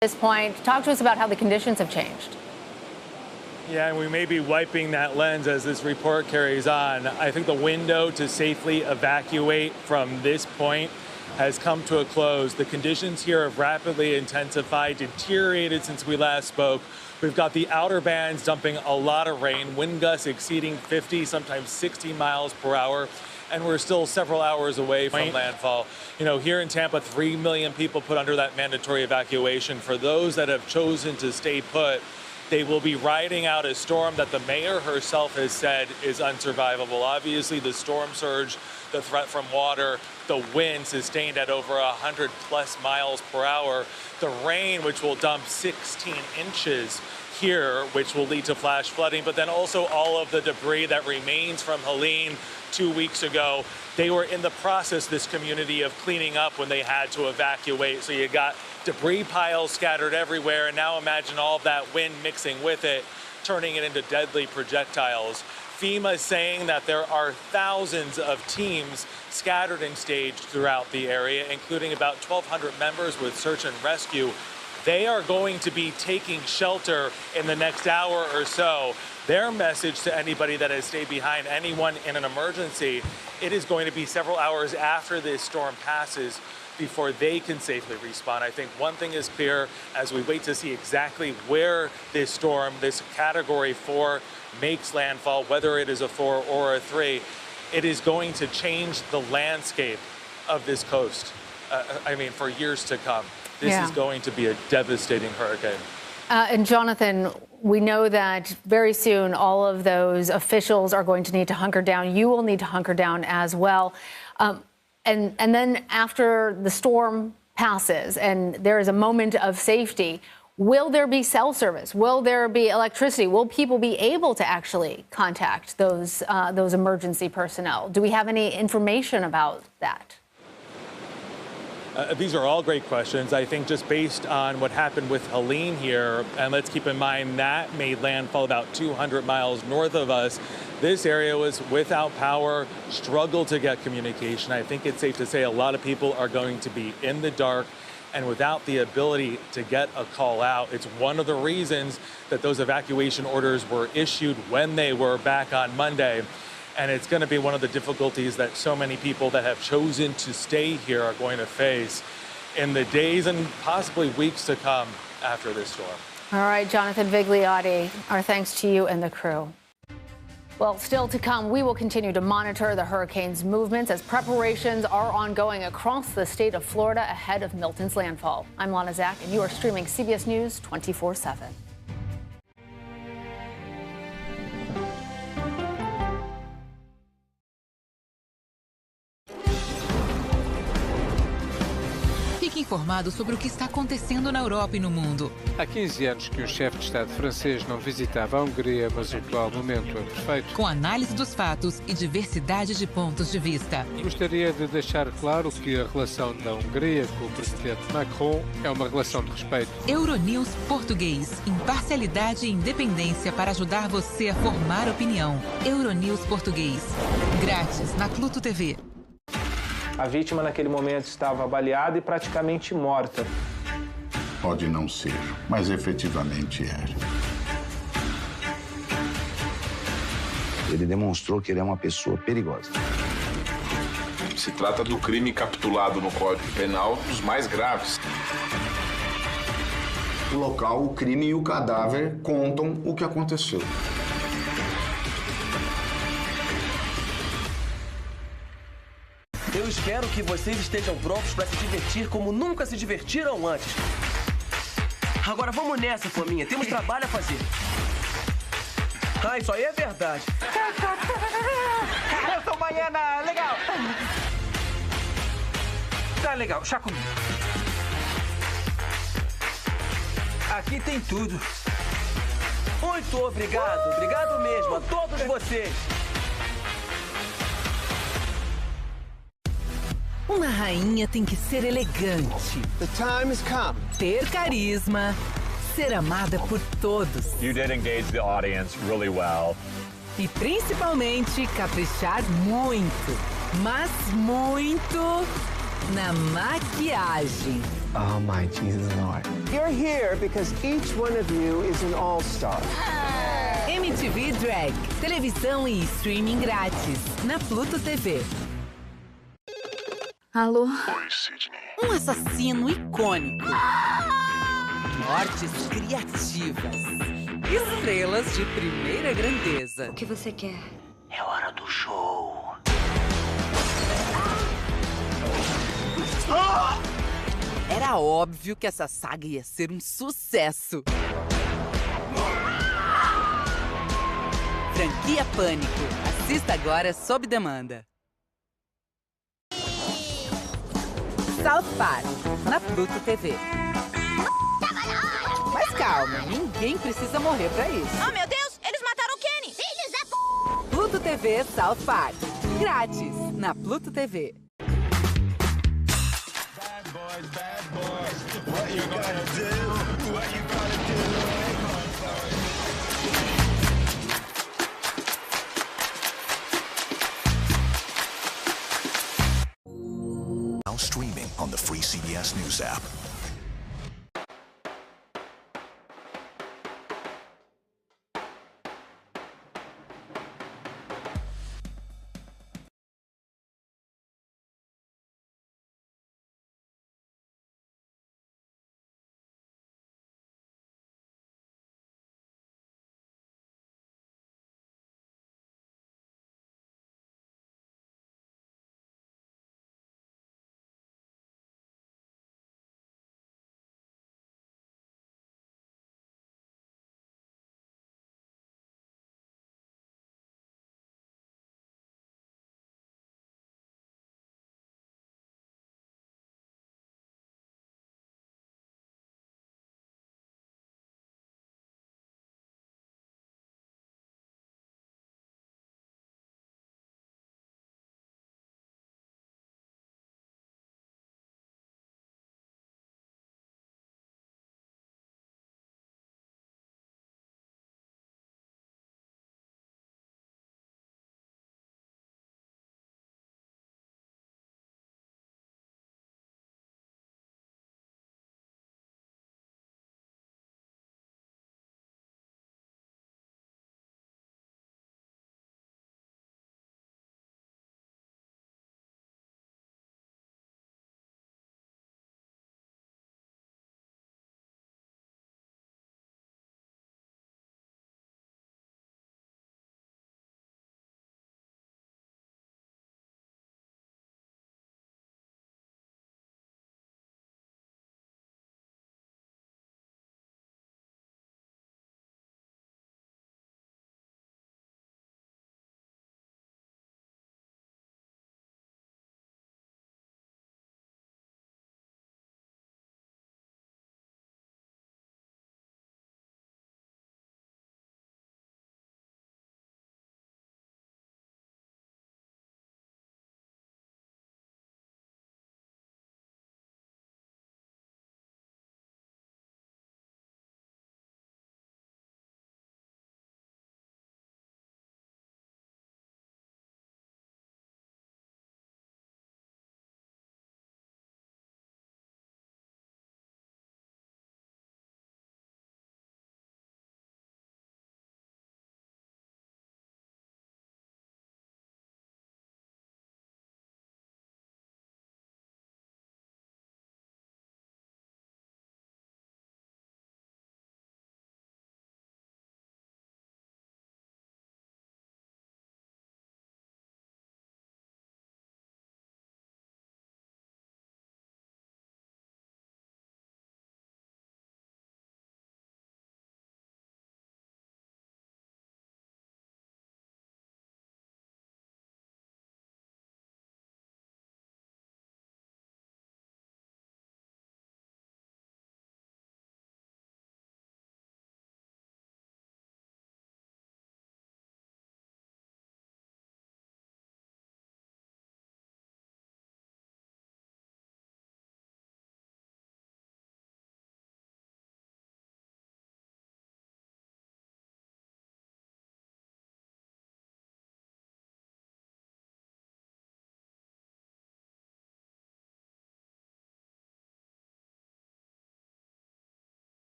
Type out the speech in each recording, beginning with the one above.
At this point, talk to us about how the conditions have changed. Yeah, and we may be wiping that lens as this report carries on. I think the window to safely evacuate from this point has come to a close. The conditions here have rapidly intensified, deteriorated since we last spoke. We've got the outer bands dumping a lot of rain, wind gusts exceeding 50, sometimes 60 miles per hour. And we're still several hours away from landfall. You know, here in Tampa, 3 million people put under that mandatory evacuation. For those that have chosen to stay put, they will be riding out a storm that the mayor herself has said is unsurvivable. Obviously, the storm surge, the threat from water, the wind sustained at over 100+ miles per hour, the rain, which will dump 16 inches here, which will lead to flash flooding, but then also all of the debris that remains from Helene 2 weeks ago. They were in the process, this community, of cleaning up when they had to evacuate. So you got debris piles scattered everywhere, and now imagine all of that wind mixing with it, turning it into deadly projectiles. FEMA is saying that there are thousands of teams scattered and staged throughout the area, including about 1,200 members with search and rescue. They are going to be taking shelter in the next hour or so. Their message to anybody that has stayed behind, anyone in an emergency, it is going to be several hours after this storm passes before they can safely respond. I think one thing is clear as we wait to see exactly where this storm, this Category 4, makes landfall, whether it is a 4 or a 3, it is going to change the landscape of this coast. For years to come. This is going to be a devastating hurricane. And Jonathan, we know that very soon all of those officials are going to need to hunker down. You will need to hunker down as well. And then after the storm passes and there is a moment of safety, will there be cell service? Will there be electricity? Will people be able to actually contact those emergency personnel? Do we have any information about that? These are all great questions. I think just based on what happened with Helene here, and let's keep in mind that made landfall about 200 miles north of us. This area was without power, struggled to get communication. I think it's safe to say a lot of people are going to be in the dark and without the ability to get a call out. It's one of the reasons that those evacuation orders were issued when they were back on Monday. And it's going to be one of the difficulties that so many people that have chosen to stay here are going to face in the days and possibly weeks to come after this storm. All right, Jonathan Vigliotti, our thanks to you and the crew. Well, still to come, we will continue to monitor the hurricane's movements as preparations are ongoing across the state of Florida ahead of Milton's landfall. I'm Lana Zach, and you are streaming CBS News 24/7. Fique informado sobre o que está acontecendo na Europa e no mundo. Há 15 anos que o chefe de Estado francês não visitava a Hungria, mas o atual momento é perfeito. Com análise dos fatos e diversidade de pontos de vista. Gostaria de deixar claro que a relação da Hungria com o presidente Macron é uma relação de respeito. Euronews Português. Imparcialidade e independência para ajudar você a formar opinião. Euronews Português. Grátis na Pluto TV. A vítima, naquele momento, estava baleada e praticamente morta. Pode não ser, mas efetivamente era. Ele demonstrou que ele é uma pessoa perigosa. Se trata do crime capitulado no Código Penal, dos mais graves. O local, o crime e o cadáver contam o que aconteceu. Eu espero que vocês estejam prontos para se divertir como nunca se divertiram antes. Agora vamos nessa, Fominha. Temos trabalho a fazer. Ah, isso aí é verdade. Eu sou baiana. Legal. Tá legal. Chá comigo. Aqui tem tudo. Muito obrigado. Obrigado mesmo a todos vocês. Uma rainha tem que ser elegante. The time has come. Ter carisma. Ser amada por todos. You did engage the audience really well. E principalmente caprichar muito, mas muito na maquiagem. Oh my Jesus Lord. You're here because each one of you is an all-star. MTV Drag, televisão e streaming grátis na Pluto TV. Alô? Oi, Sidney. Um assassino icônico. Mortes criativas. Estrelas de primeira grandeza. O que você quer? É hora do show. Era óbvio que essa saga ia ser um sucesso. Franquia Pânico. Assista agora sob demanda. South Park, na Pluto TV. Mas calma, ninguém precisa morrer pra isso. Oh, meu Deus! Eles mataram o Kenny! Filhos da p... Pluto TV South Park. Grátis, na Pluto TV. Bad boys, what you gonna do? What you gonna do? Now streaming on the free CBS News app.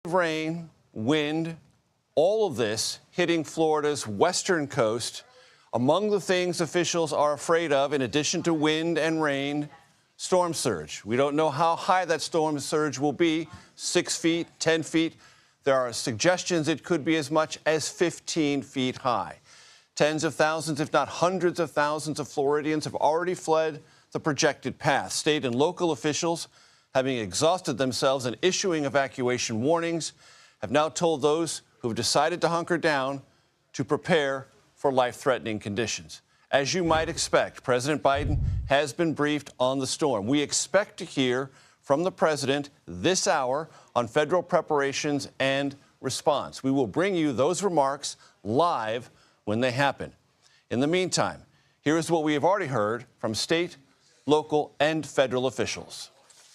Rain, wind, all of this hitting Florida's western coast. Among the things officials are afraid of, in addition to wind and rain, storm surge. We don't know how high that storm surge will be, 6 feet, 10 feet. There are suggestions it could be as much as 15 feet high. Tens of thousands, if not hundreds of thousands of Floridians have already fled the projected path. State and local officials, having exhausted themselves in issuing evacuation warnings, have now told those who have decided to hunker down to prepare for life-threatening conditions. As you might expect, President Biden has been briefed on the storm. We expect to hear from the president this hour on federal preparations and response. We will bring you those remarks live when they happen. In the meantime, here is what we have already heard from state, local, and federal officials.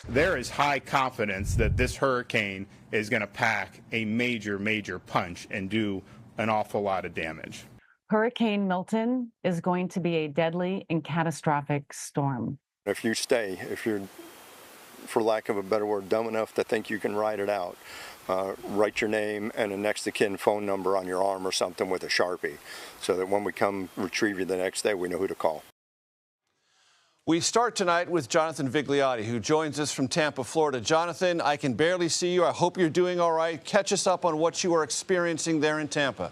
There is high confidence that this hurricane is going to pack a major punch and do an awful lot of damage. Hurricane Milton is going to be a deadly and catastrophic storm. If you're, for lack of a better word, dumb enough to think you can ride it out, write your name and a next of kin phone number on your arm or something with a Sharpie, so that when we come retrieve you the next day, we know who to call. We start tonight with Jonathan Vigliotti, who joins us from Tampa, Florida. Jonathan, I can barely see you. I hope you're doing all right. Catch us up on what you are experiencing there in Tampa.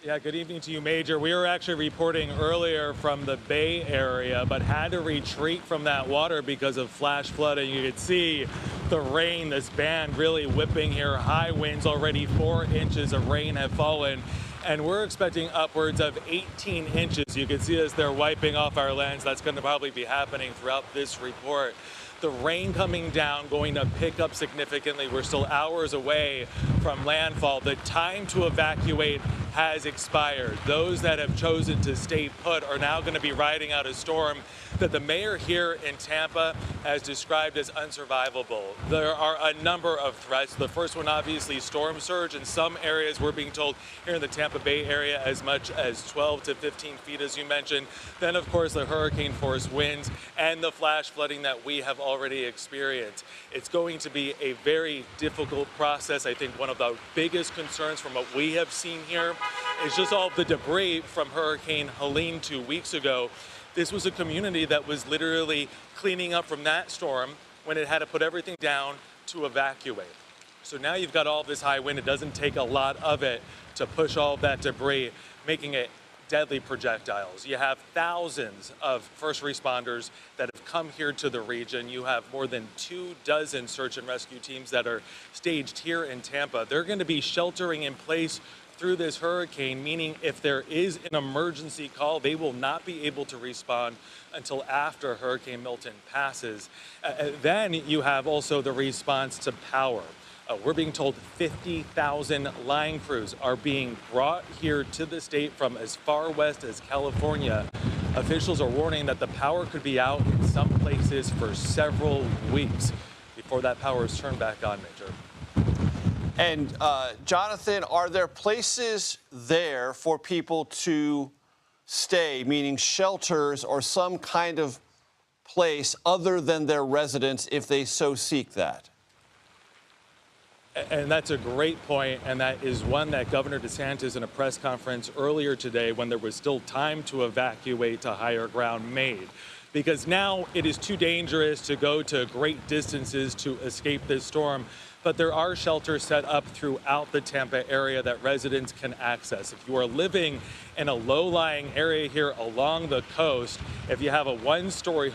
Yeah, good evening to you, Major. We were actually reporting earlier from the Bay Area, but had to retreat from that water because of flash flooding. You could see the rain, this band really whipping here. High winds, already 4 inches of rain have fallen. And we're expecting upwards of 18 inches. You can see as they're wiping off our lens. That's going to probably be happening throughout this report. The rain coming down going to pick up significantly. We're still hours away from landfall. The time to evacuate has expired. Those that have chosen to stay put are now going to be riding out a storm that the mayor here in Tampa has described as unsurvivable. There are a number of threats. The first one, obviously, storm surge. In some areas, we're being told here in the Tampa Bay area as much as 12 to 15 feet, as you mentioned. Then, of course, the hurricane force winds and the flash flooding that we have already experienced. It's going to be a very difficult process. I think one of the biggest concerns from what we have seen here is just all the debris from Hurricane Helene 2 weeks ago. This was a community that was literally cleaning up from that storm when it had to put everything down to evacuate. So now you've got all this high wind. It doesn't take a lot of it to push all of that debris, making it deadly projectiles. You have thousands of first responders that have come here to the region. You have more than 24 search and rescue teams that are staged here in Tampa. They're going to be sheltering in place through this hurricane, meaning if there is an emergency call, they will not be able to respond until after Hurricane Milton passes. Then you have also the response to power. We're being told 50,000 line crews are being brought here to the state from as far west as California. Officials are warning that the power could be out in some places for several weeks before that power is turned back on, Major. And Jonathan, are there places there for people to stay, meaning shelters or some kind of place other than their residence if they so seek that? And that's a great point, and that is one that Governor DeSantis in a press conference earlier today, when there was still time to evacuate to higher ground, made. Because now it is too dangerous to go to great distances to escape this storm. But there are shelters set up throughout the Tampa area that residents can access. If you are living in a low-lying area here along the coast, if you have a one-story